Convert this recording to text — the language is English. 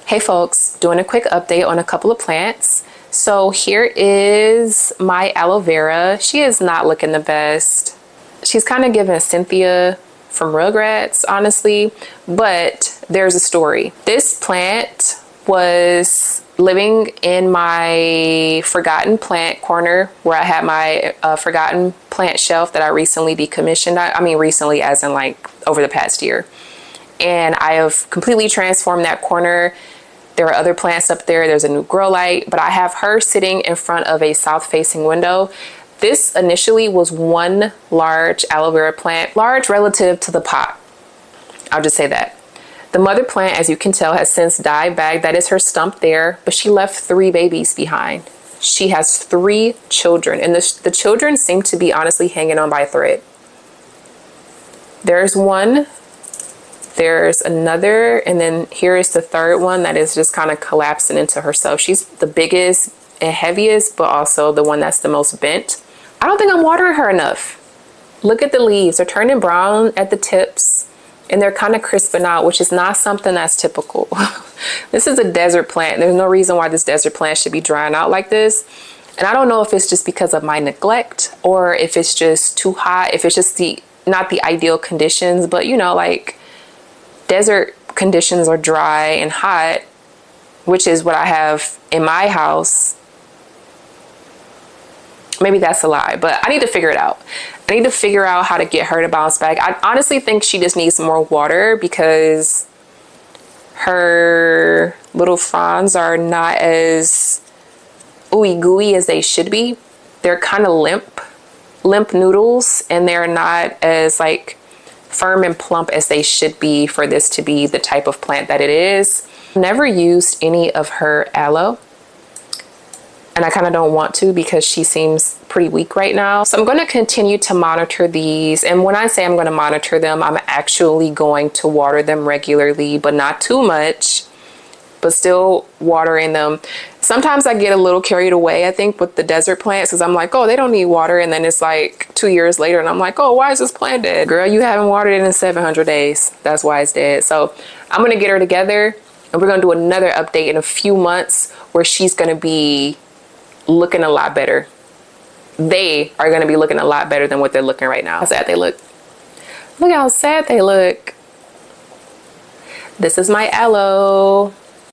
Hey folks, doing a quick update on a couple of plants. So here is my aloe vera. She is not looking the best. She's kind of giving Cynthia from Rugrats, honestly, but there's a story. This plant was living in my forgotten plant corner where I had my forgotten plant shelf that I recently decommissioned. I mean recently as in like over the past year. And I have completely transformed that corner. There are other plants up there. There's a new grow light, but I have her sitting in front of a south facing window. This initially was one large aloe vera plant, large relative to the pot. I'll just say that. The mother plant, as you can tell, has since died back. That is her stump there, but she left 3 babies behind. She has 3 children, and the children seem to be honestly hanging on by a thread. There's one. There's another, and then here is the third one that is just kind of collapsing into herself. She's the biggest and heaviest, but also the one that's the most bent. I don't think I'm watering her enough. Look at the leaves. They're turning brown at the tips, and they're kind of crisping out, which is not something that's typical. This is a desert plant. There's no reason why this desert plant should be drying out like this. And I don't know if it's just because of my neglect or if it's just too hot, if it's just not the ideal conditions, but you know, like, desert conditions are dry and hot, which is what I have in my house. Maybe that's a lie, but I need to figure it out. I need to figure out how to get her to bounce back. I honestly think she just needs more water because her little fronds are not as ooey gooey as they should be. They're kind of limp noodles, and they're not as like firm and plump as they should be for this to be the type of plant that it is. Never used any of her aloe, and I kind of don't want to because she seems pretty weak right now. So I'm going to continue to monitor these, and when I say I'm going to monitor them, I'm actually going to water them regularly, but not too much, but still watering them. Sometimes I get a little carried away, I think, with the desert plants because I'm like, oh, they don't need water. And then it's like 2 years later and I'm like, oh, why is this plant dead? Girl, you haven't watered it in 700 days. That's why it's dead. So I'm going to get her together and we're going to do another update in a few months where she's going to be looking a lot better. They are going to be looking a lot better than what they're looking right now. How sad they look. Look how sad they look. This is my aloe.